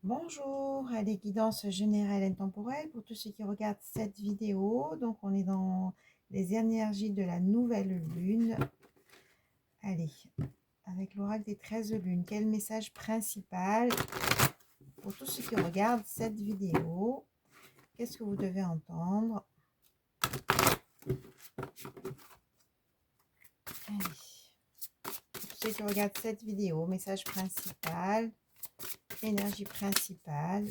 Bonjour, à les guidances générales et temporelles pour tous ceux qui regardent cette vidéo. Donc, on est dans les énergies de la nouvelle lune. Allez, avec l'oracle des 13 lunes, quel message principal pour tous ceux qui regardent cette vidéo? Qu'est-ce que vous devez entendre? Allez, pour tous ceux qui regardent cette vidéo, message principal, énergie principale.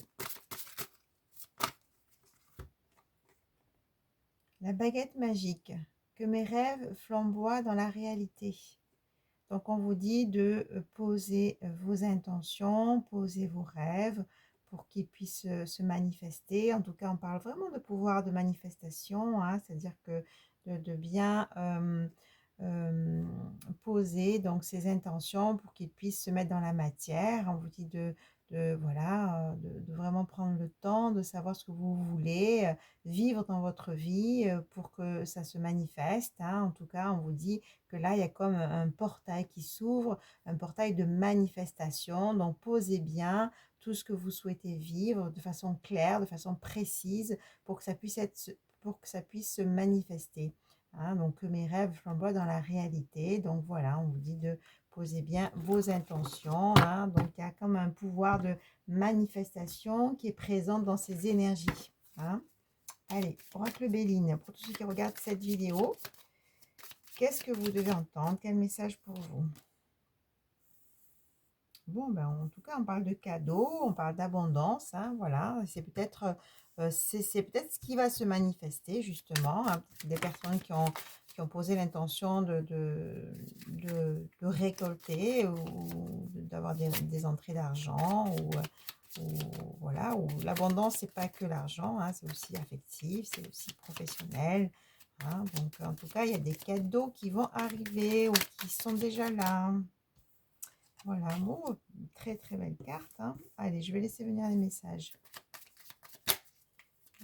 La baguette magique, que mes rêves flamboient dans la réalité. Donc, on vous dit de poser vos intentions, poser vos rêves pour qu'ils puissent se manifester. En tout cas, on parle vraiment de pouvoir de manifestation, hein, c'est-à-dire que de bien poser donc ces intentions pour qu'ils puissent se mettre dans la matière. On vous dit voilà, de vraiment prendre le temps de savoir ce que vous voulez vivre dans votre vie pour que ça se manifeste, hein. En tout cas, on vous dit que là, il y a comme un portail qui s'ouvre, un portail de manifestation. Donc, posez bien tout ce que vous souhaitez vivre de façon claire, de façon précise, pour que ça puisse pour que ça puisse se manifester. Hein. Donc, que mes rêves flamboient dans la réalité. Donc, voilà, on vous dit de poser bien vos intentions. Hein. Donc, il y a comme un pouvoir de manifestation qui est présent dans ces énergies. Hein. Allez, oracle Béline, pour tous ceux qui regardent cette vidéo, qu'est-ce que vous devez entendre? Quel message pour vous? Bon, ben, en tout cas, on parle de cadeaux, on parle d'abondance, hein, voilà. C'est peut-être ce qui va se manifester, justement, hein. Des personnes qui ont posé l'intention de récolter ou d'avoir des entrées d'argent ou voilà, ou l'abondance, c'est pas que l'argent, hein, c'est aussi affectif, c'est aussi professionnel. Hein. Donc, en tout cas, il y a des cadeaux qui vont arriver ou qui sont déjà là. Voilà, bon, très très belle carte. Hein. Allez, je vais laisser venir les messages.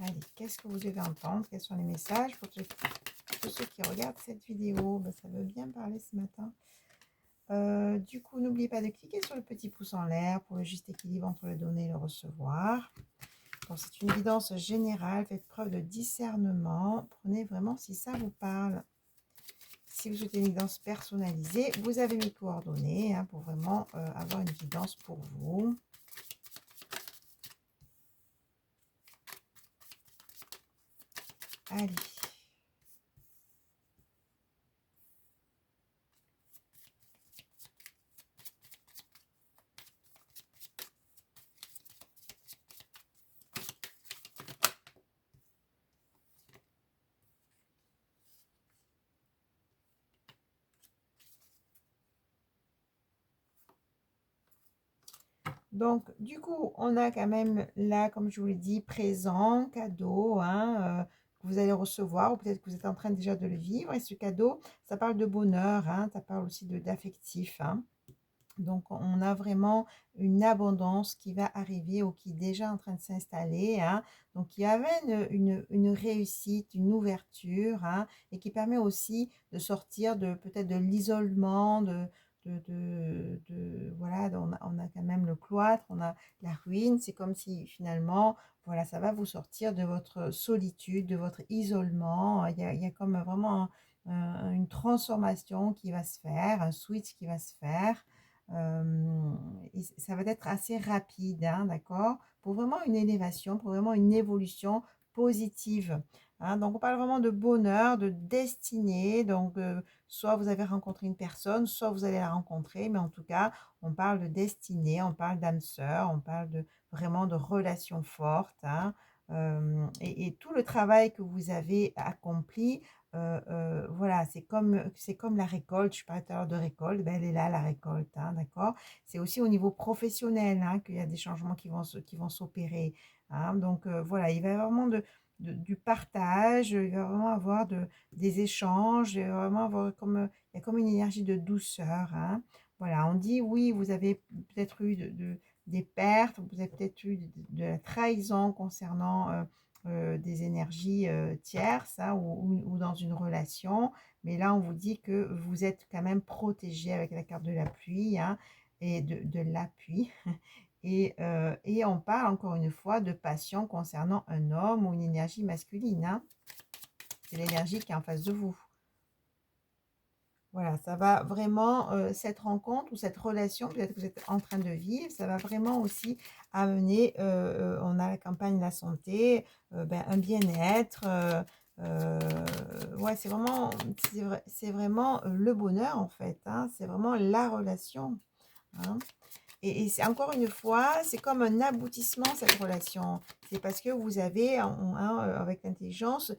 Allez, qu'est-ce que vous devez entendre? Quels sont les messages pour tous ceux qui regardent cette vidéo? Ben, ça veut bien parler ce matin. Du coup, n'oubliez pas de cliquer sur le petit pouce en l'air pour le juste équilibre entre le donner et le recevoir. Bon, c'est une guidance générale, faites preuve de discernement. Prenez vraiment si ça vous parle. Si vous souhaitez une guidance personnalisée, vous avez mes coordonnées hein, pour vraiment avoir une guidance pour vous. Allez. Donc, du coup, on a quand même là, comme je vous l'ai dit, présent, cadeau, hein, que vous allez recevoir, ou peut-être que vous êtes en train déjà de le vivre. Et ce cadeau, ça parle de bonheur, hein, ça parle aussi d'affectif. Hein. Donc, on a vraiment une abondance qui va arriver ou qui est déjà en train de s'installer. Hein. Donc, il y avait une réussite, une ouverture hein, et qui permet aussi de sortir de peut-être de l'isolement, voilà, on a quand même le cloître, on a la ruine. C'est comme si finalement, voilà, ça va vous sortir de votre solitude, de votre isolement. Il y a comme vraiment une transformation qui va se faire, un switch qui va se faire. Et ça va être assez rapide, hein, d'accord? Pour vraiment une élévation, pour vraiment une évolution positive. Hein. Donc, on parle vraiment de bonheur, de destinée. Donc, soit vous avez rencontré une personne, soit vous allez la rencontrer. Mais en tout cas, on parle de destinée, on parle d'âme sœur, on parle vraiment de relations fortes. Hein. Et tout le travail que vous avez accompli, voilà, c'est comme la récolte, je parlais tout à l'heure de récolte, ben, elle est là la récolte, hein, d'accord? C'est aussi au niveau professionnel hein, qu'il y a des changements qui vont s'opérer. Hein, donc voilà, il va y avoir vraiment du partage, il va vraiment avoir des échanges, il va vraiment avoir il y a comme une énergie de douceur. Hein. Voilà, on dit oui, vous avez peut-être eu des pertes, vous avez peut-être eu de la trahison concernant des énergies tierces hein, ou dans une relation. Mais là, on vous dit que vous êtes quand même protégé avec la carte de la pluie hein, et de l'appui. Et on parle encore une fois de passion concernant un homme ou une énergie masculine, hein. C'est l'énergie qui est en face de vous. Voilà, ça va vraiment, cette rencontre ou cette relation, peut-être que vous êtes en train de vivre, ça va vraiment aussi amener, on a la campagne de la santé, un bien-être, ouais, c'est vraiment, le bonheur en fait, hein, c'est vraiment la relation, hein. Et c'est encore une fois, c'est comme un aboutissement cette relation. C'est parce que vous avez, avec l'intelligence,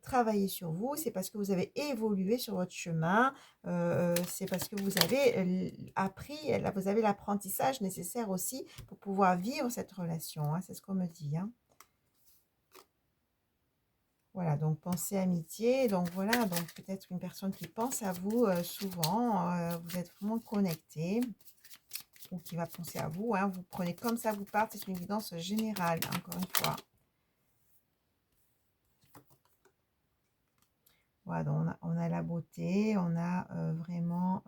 travaillé sur vous, c'est parce que vous avez évolué sur votre chemin, c'est parce que vous avez, appris, là, vous avez l'apprentissage nécessaire aussi pour pouvoir vivre cette relation, hein, c'est ce qu'on me dit, hein. Voilà, donc pensée amitié, donc voilà, donc peut-être une personne qui pense à vous, souvent, vous êtes vraiment connectés. Ou qui va penser à vous, hein. Vous prenez comme ça, vous partez, c'est une évidence générale, encore une fois. Voilà, donc on a la beauté, on a vraiment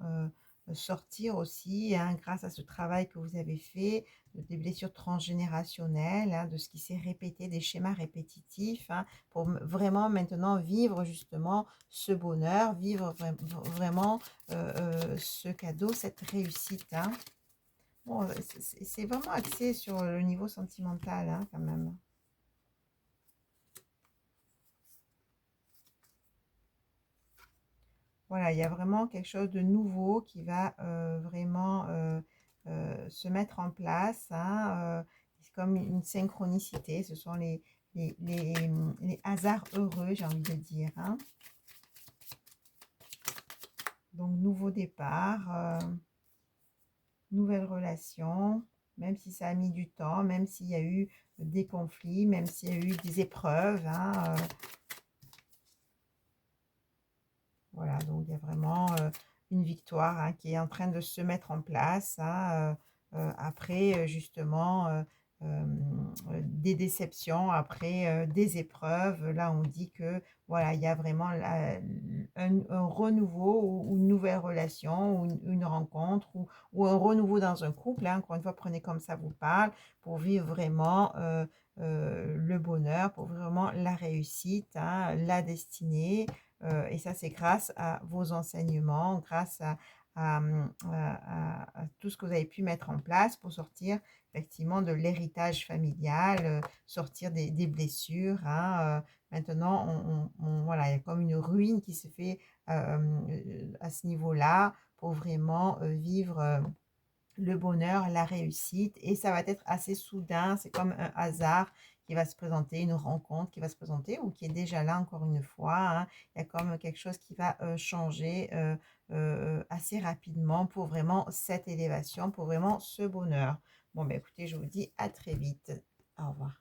sortir aussi, hein, grâce à ce travail que vous avez fait, des blessures transgénérationnelles, hein, de ce qui s'est répété, des schémas répétitifs, hein, pour vraiment maintenant vivre justement ce bonheur, vivre vraiment ce cadeau, cette réussite, hein. Bon, c'est vraiment axé sur le niveau sentimental, hein, quand même. Voilà, il y a vraiment quelque chose de nouveau qui va vraiment se mettre en place, hein, c'est comme une synchronicité, ce sont les hasards heureux, j'ai envie de dire, hein. Donc, nouveau départ, nouvelle relation, même si ça a mis du temps, même s'il y a eu des conflits, même s'il y a eu des épreuves, hein, voilà, donc il y a vraiment une victoire, hein, qui est en train de se mettre en place, hein, après justement des déceptions, après des épreuves. Là, on dit que voilà, il y a vraiment un renouveau ou une nouvelle relation ou une rencontre ou un renouveau dans un couple, hein. Encore une fois, prenez comme ça vous parle pour vivre vraiment le bonheur, pour vraiment la réussite, hein, la destinée. Et ça, c'est grâce à vos enseignements, grâce à tout ce que vous avez pu mettre en place pour sortir effectivement de l'héritage familial, sortir des blessures, hein. Maintenant, voilà, il y a comme une ruine qui se fait à ce niveau-là pour vraiment vivre le bonheur, la réussite, et ça va être assez soudain, c'est comme un hasard qui va se présenter, une rencontre qui va se présenter ou qui est déjà là encore une fois, hein. Il y a comme quelque chose qui va changer assez rapidement pour vraiment cette élévation, pour vraiment ce bonheur. Bon, ben écoutez, je vous dis à très vite. Au revoir.